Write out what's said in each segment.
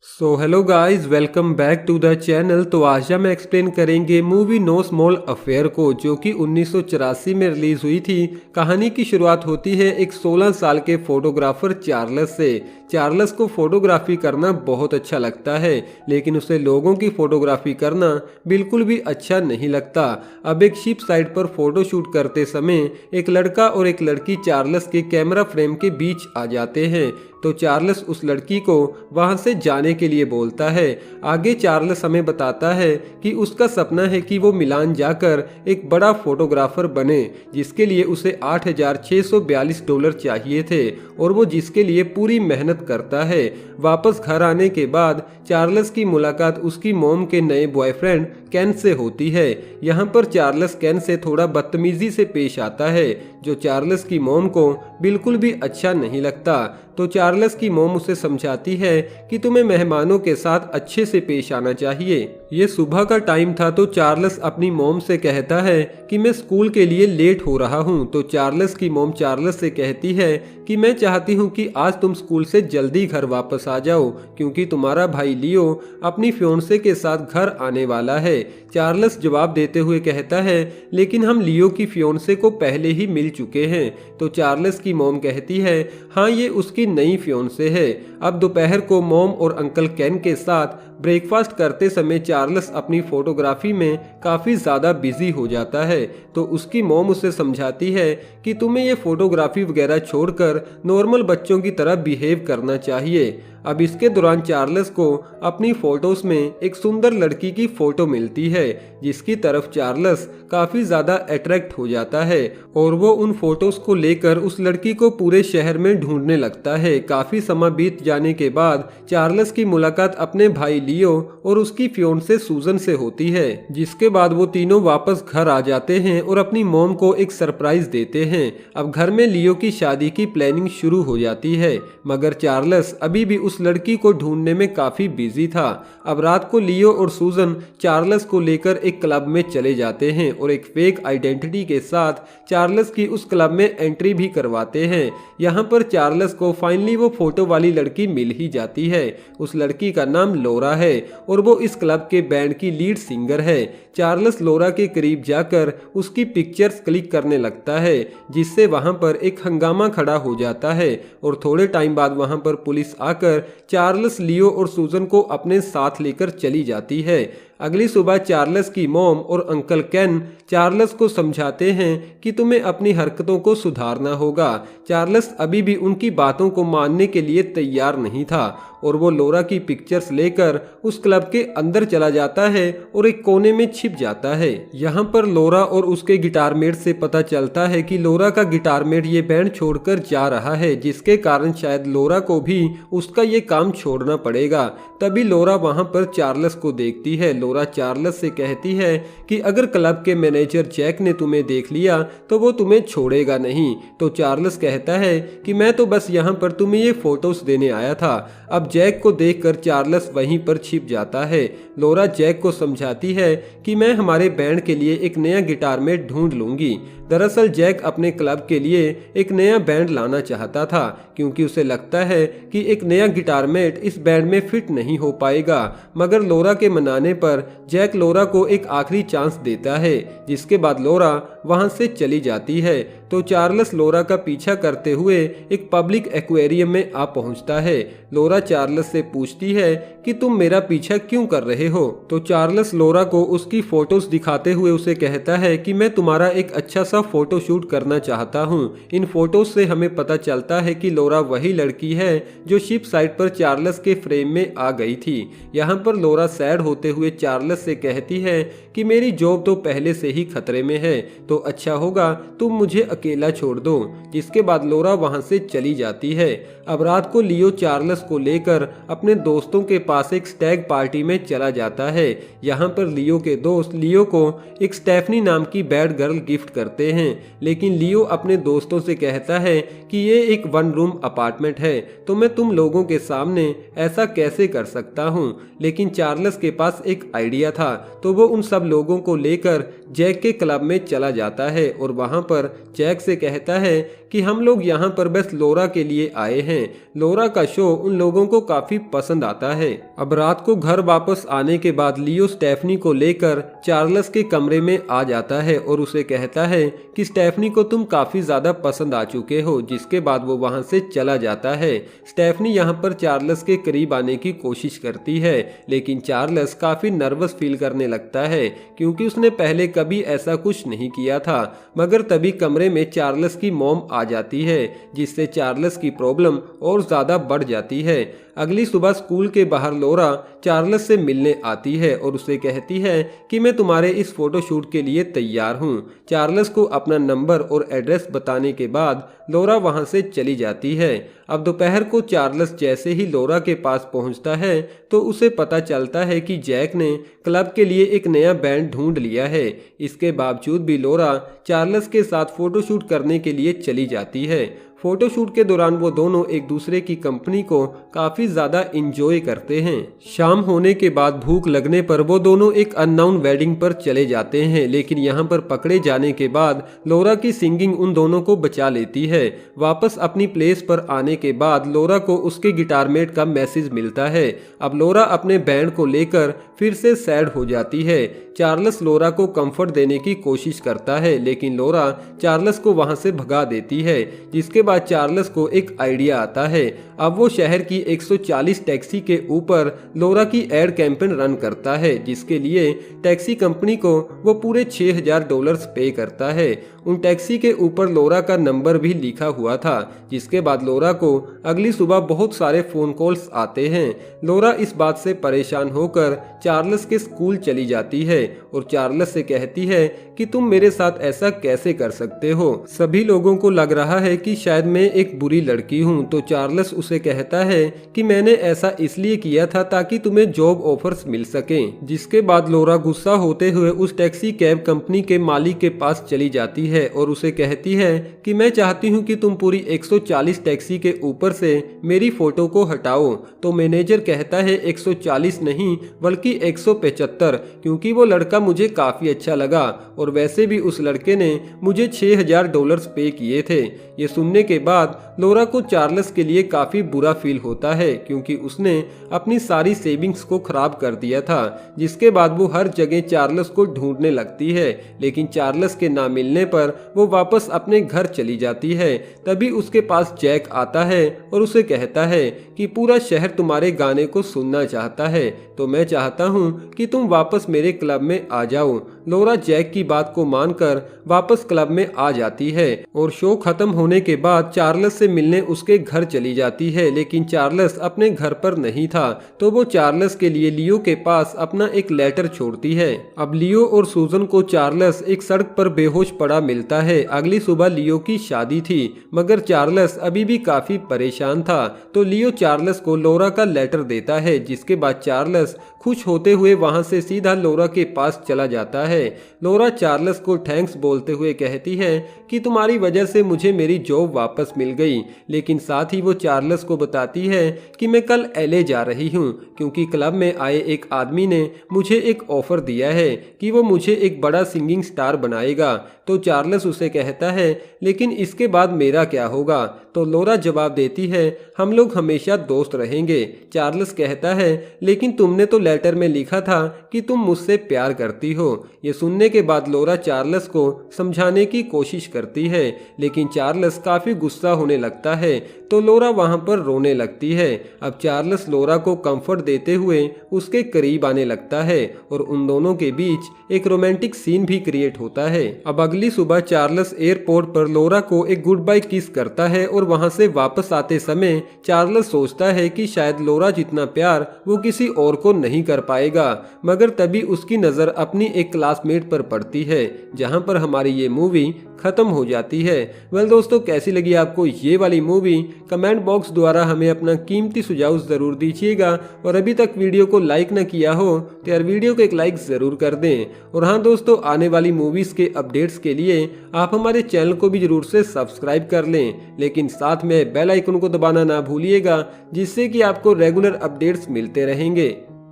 So hello guys, welcome back to the channel. तो आज हम एक्सप्लेन करेंगे मूवी नो स्मॉल अफेयर को, जो कि 1984 में रिलीज हुई थी। कहानी की शुरुआत होती है एक 16 साल के फोटोग्राफर चार्ल्स से। चार्ल्स को फोटोग्राफी करना बहुत अच्छा लगता है, लेकिन उसे लोगों की फोटोग्राफी करना बिल्कुल भी अच्छा नहीं लगता। अब एक शिप साइट पर फोटो शूट करते समय एक लड़का और एक लड़की चार्ल्स के कैमरा फ्रेम के बीच आ जाते हैं। तो चार्ल्स उस लड़की को वहां से जाने के लिए बोलता है। आगे चार्ल्स हमें बताता है कि उसका सपना है कि वो मिलान जाकर एक बड़ा फोटोग्राफर बने, जिसके लिए उसे $8,642 चाहिए थे और वो जिसके लिए पूरी मेहनत करता है। वापस घर आने के बाद चार्ल्स की मुलाकात उसकी मॉम के नए बॉयफ्रेंड केन से होती है। यहाँ पर चार्ल्स केन से थोड़ा बदतमीजी से पेश आता है, जो चार्ल्स की मॉम को बिल्कुल भी अच्छा नहीं लगता। तो चार्ल्स की मॉम उसे समझाती है कि तुम्हें मेहमानों के साथ अच्छे से पेश आना चाहिए। ये सुबह का टाइम था, तो चार्ल्स अपनी मॉम से कहता है कि मैं स्कूल के लिए लेट हो रहा हूँ। तो चार्ल्स की मॉम चार्ल्स से कहती है कि मैं चाहती हूँ कि आज तुम स्कूल से जल्दी घर वापस आ जाओ, क्योंकि तुम्हारा भाई लियो अपनी फियोंसे के साथ घर आने वाला है। चार्ल्स जवाब देते हुए कहता है, लेकिन हम लियो की फियोंसे को पहले ही मिल चुके हैं। तो चार्ल्स की मॉम कहती है, हाँ, ये उसकी नई फियोंसे है। अब दोपहर को मॉम और अंकल केन के साथ ब्रेकफास्ट करते समय चार्ल्स अपनी फोटोग्राफी में काफ़ी ज़्यादा बिजी हो जाता है। तो उसकी मॉम उसे समझाती है कि तुम्हें ये फोटोग्राफी वगैरह छोड़कर नॉर्मल बच्चों की तरह बिहेव करना चाहिए। अब इसके दौरान चार्ल्स को अपनी फोटोज में एक सुंदर लड़की की फोटो मिलती है, जिसकी तरफ चार्ल्स काफ़ी ज़्यादा अट्रैक्ट हो जाता है और वो उन फोटोज को लेकर उस लड़की को पूरे शहर में ढूंढने लगता है। काफ़ी समय बीत जाने के बाद चार्ल्स की मुलाकात अपने भाई लियो और उसकी फियोंसे सूजन से होती है, जिसके बाद वो तीनों वापस घर आ जाते हैं और अपनी मॉम को एक सरप्राइज देते हैं। अब घर में लियो की शादी की प्लानिंग शुरू हो जाती है, मगर चार्ल्स अभी भी उस लड़की को ढूंढने में काफी बिजी था। अब रात को लियो और सूजन चार्ल्स को लेकर एक क्लब में चले जाते हैं और एक फेक आइडेंटिटी के साथ चार्ल्स की उस क्लब में एंट्री भी करवाते हैं। यहाँ पर चार्ल्स को फाइनली वो फोटो वाली लड़की मिल ही जाती है। उस लड़की का नाम लोरा है और वो इस क्लब के बैंड की लीड सिंगर है। चार्ल्स लोरा के करीब जाकर उसकी पिक्चर्स क्लिक करने लगता है, जिससे वहां पर एक हंगामा खड़ा हो जाता है और थोड़े टाइम बाद वहां पर पुलिस आकर चार्ल्स, लियो और सूजन को अपने साथ लेकर चली जाती है। अगली सुबह चार्ल्स की मॉम और अंकल केन चार्ल्स को समझाते हैं कि तुम्हें अपनी हरकतों को सुधारना होगा। चार्ल्स अभी भी उनकी बातों को मानने के लिए तैयार नहीं था और वो लोरा की पिक्चर्स लेकर उस क्लब के अंदर चला जाता है और एक कोने में छिप जाता है। यहाँ पर लोरा और उसके गिटारमेट से पता चलता है कि लोरा का गिटारमेट ये बैंड छोड़कर जा रहा है, जिसके कारण शायद लोरा को भी उसका ये काम छोड़ना पड़ेगा। तभी लोरा वहाँ पर चार्ल्स को देखती है। लोरा चार्ल्स से कहती है कि अगर क्लब के मैनेजर जैक ने तुम्हें देख लिया तो वो तुम्हें छोड़ेगा नहीं। तो चार्ल्स कहता है कि मैं तो बस यहाँ पर तुम्हें ये फोटोज देने आया था। अब जैक को देखकर चार्ल्स वहीं पर छिप जाता है। लोरा जैक को समझाती है कि मैं हमारे बैंड के लिए एक नया गिटारमेट ढूंढ लूंगी। दरअसल जैक अपने क्लब के लिए एक नया बैंड लाना चाहता था, क्योंकि उसे लगता है कि एक नया गिटारमेट इस बैंड में फिट नहीं हो पाएगा। मगर लोरा के मनाने पर जैक लोरा को एक आखिरी चांस देता है, जिसके बाद लोरा वहां से चली जाती है। तो चार्ल्स लोरा का पीछा करते हुए एक पब्लिक एक्वेरियम में आ पहुंचता है। लोरा चार्ल्स से पूछती है कि तुम मेरा पीछा क्यों कर रहे हो। तो चार्ल्स लोरा को उसकी फोटोज दिखाते हुए उसे कहता है कि मैं तुम्हारा एक अच्छा सा फोटो शूट करना चाहता हूँ। इन फोटोज से हमें पता चलता है कि लोरा वही लड़की है जो शिप साइट पर चार्ल्स के फ्रेम में आ गई थी। यहाँ पर लोरा सैड होते हुए चार्ल्स से कहती है कि मेरी जॉब तो पहले से ही खतरे में है, तो अच्छा होगा तुम मुझे अकेला छोड़ दो। जिसके बाद लोरा वहां से चली जाती है। अब रात को लियो चार्ल्स को लेकर अपने दोस्तों के पास एक स्टैग पार्टी में चला जाता है। यहाँ पर लियो के दोस्त लियो को एक स्टेफनी नाम की बैड गर्ल गिफ्ट करते हैं, लेकिन लियो अपने दोस्तों से कहता है कि ये एक 1 रूम अपार्टमेंट है, तो मैं तुम लोगों के सामने ऐसा कैसे कर सकता हूँ। लेकिन चार्ल्स के पास एक आइडिया था, तो वो उन सब लोगों को लेकर जैक के क्लब में चला जाता है और वहां पर जैक से कहता है कि हम लोग यहाँ पर बस लोरा के लिए आए हैं। लोरा का शो उन लोगों को काफी पसंद आता है। अब रात को घर वापस आने के बाद लियो स्टेफनी को लेकर चार्ल्स के कमरे में आ जाता है और उसे कहता है कि स्टेफनी को तुम काफी ज्यादा पसंद आ चुके हो, जिसके बाद वो वहां से चला जाता है। स्टेफनी यहाँ पर चार्ल्स के करीब आने की कोशिश करती है, लेकिन चार्ल्स काफी नर्वस फील करने लगता है क्योंकि उसने पहले कभी ऐसा कुछ नहीं किया था। मगर तभी कमरे में चार्ल्स की मॉम आ जाती है, जिससे चार्ल्स की प्रॉब्लम और ज्यादा बढ़ जाती है। अगली सुबह स्कूल के बाहर लोरा चार्ल्स से मिलने आती है और उसे कहती है कि मैं तुम्हारे इस फोटोशूट के लिए तैयार हूँ। चार्ल्स को अपना नंबर और एड्रेस बताने के बाद लोरा वहां से चली जाती है। अब दोपहर को चार्ल्स जैसे ही लोरा के पास पहुंचता है तो उसे पता चलता है कि जैक ने क्लब के लिए एक नया बैंड ढूंढ लिया है। इसके बावजूद भी लोरा चार्ल्स के साथ फोटोशूट करने के लिए चली जाती है। फोटोशूट के दौरान वो दोनों एक दूसरे की कंपनी को काफी ज्यादा इंजॉय करते हैं। शाम होने के बाद भूख लगने पर वो दोनों एक अननोन वेडिंग पर चले जाते हैं, लेकिन यहाँ पर पकड़े जाने के बाद लोरा की सिंगिंग उन दोनों को बचा लेती है। वापस अपनी प्लेस पर आने के बाद लोरा को उसके गिटारमेट का मैसेज मिलता है। अब लोरा अपने बैंड को लेकर फिर से सैड हो जाती है। चार्ल्स लोरा को कंफर्ट देने की कोशिश करता है, लेकिन लोरा चार्ल्स को वहां से भगा देती है। जिसके बाद चार्ल्स को एक आइडिया आता है। अब वो शहर की 140 टैक्सी के ऊपर लोरा की एड कैंपेन रन करता है, जिसके लिए टैक्सी कंपनी को वो पूरे $6000 पे करता है। उन टैक्सी के ऊपर लोरा का नंबर भी लिखा हुआ था। जिसके बाद लोरा को अगली सुबह बहुत सारे फोन कॉल्स आते हैं। लोरा इस बात से परेशान होकर चार्ल्स के स्कूल चली जाती है और चार्ल्स से कहती है कि तुम मेरे साथ ऐसा कैसे कर सकते हो। सभी लोगों को लग रहा है कि शायद मैं एक बुरी लड़की हूँ। तो चार्ल्स उसे कहता है कि मैंने ऐसा इसलिए किया था ताकि तुम्हें जॉब ऑफर्स मिल सकें। जिसके बाद लोरा गुस्सा होते हुए उस टैक्सी कैब कंपनी के मालिक के पास चली जाती है और उसे कहती है कि मैं चाहती हूँ कि तुम पूरी 140 टैक्सी के ऊपर से मेरी फोटो को हटाओ। तो मैनेजर कहता है 140 नहीं बल्कि 175, क्योंकि वो लड़का मुझे काफी अच्छा लगा और वैसे भी उस लड़के ने मुझे $6000 पे किए थे। ये सुनने के बाद लोरा को चार्ल्स के लिए काफी बुरा फील होता है, क्योंकि उसने अपनी सारी सेविंग्स को खराब कर दिया था। जिसके बाद वो हर जगह चार्ल्स को ढूंढने लगती है, लेकिन चार्ल्स के ना मिलने पर वो वापस अपने घर चली जाती है। तभी उसके पास जैक आता है और उसे कहता है कि पूरा शहर तुम्हारे गाने को सुनना चाहता है, तो मैं चाहता हूँ कि तुम वापस मेरे क्लब में आ जाओ। लोरा जैक की बात को मानकर वापस क्लब में आ जाती है और शो खत्म होने के बाद चार्ल्स से मिलने उसके घर चली जाती है, लेकिन चार्ल्स अपने घर पर नहीं था। तो वो चार्ल्स के लिए लियो के पास अपना एक लेटर छोड़ती है। अब लियो और सूजन को चार्ल्स एक सड़क पर बेहोश पड़ा मिलता है। अगली सुबह लियो की शादी थी, मगर चार्ल्स अभी भी काफी परेशान था। तो लियो चार्ल्स को लोरा का लेटर देता है। जिसके बाद चार्ल्स खुश होते हुए वहां से सीधा लोरा के पास चला जाता है। लोरा चार्ल्स को थैंक्स बोलते हुए कहती है कि तुम्हारी वजह से मुझे मेरी जॉब वापस मिल गई, लेकिन साथ ही वो चार्ल्स को बताती है कि मैं कल LA जा रही हूँ, क्योंकि क्लब में आए एक आदमी ने मुझे एक ऑफर दिया है कि वो मुझे एक बड़ा सिंगिंग स्टार बनाएगा। तो चार्ल्स उसे कहता है लेकिन इसके बाद मेरा क्या होगा। तो लोरा जवाब देती है हम लोग हमेशा दोस्त रहेंगे। चार्ल्स कहता है लेकिन तुमने तो लेटर में लिखा था कि तुम मुझसे प्यार करती हो। ये सुनने के बाद लोरा चार्ल्स को समझाने की कोशिश करती है, लेकिन चार्ल्स काफी गुस्सा होने लगता है। तो लोरा वहां पर रोने लगती है। अब चार्ल्स लोरा को कंफर्ट देते हुए उसके करीब आने लगता है और उन दोनों के बीच एक रोमांटिक सीन भी क्रिएट होता है। अब अगली सुबह चार्ल्स एयरपोर्ट पर लोरा को एक गुड बाय किस करता है और वहां से वापस आते समय चार्ल्स सोचता है कि शायद लोरा जितना प्यार वो किसी और को नहीं कर पाएगा। मगर तभी उसकी नजर अपनी एक क्लासमेट पर पड़ती है, जहां पर हमारी ये मूवी खत्म हो जाती है। वेल दोस्तों, कैसी लगी आपको ये वाली मूवी? कमेंट बॉक्स द्वारा हमें अपना कीमती सुझाव जरूर दीजिएगा और अभी तक वीडियो को लाइक न किया हो तो यार वीडियो को एक लाइक जरूर कर दें। और हाँ दोस्तों, आने वाली मूवीज के अपडेट्स के लिए आप हमारे चैनल को भी जरूर से सब्सक्राइब कर लें, लेकिन साथ में बेल आइकन को दबाना ना भूलिएगा, जिससे कि आपको रेगुलर अपडेट्स मिलते रहेंगे।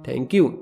Thank you.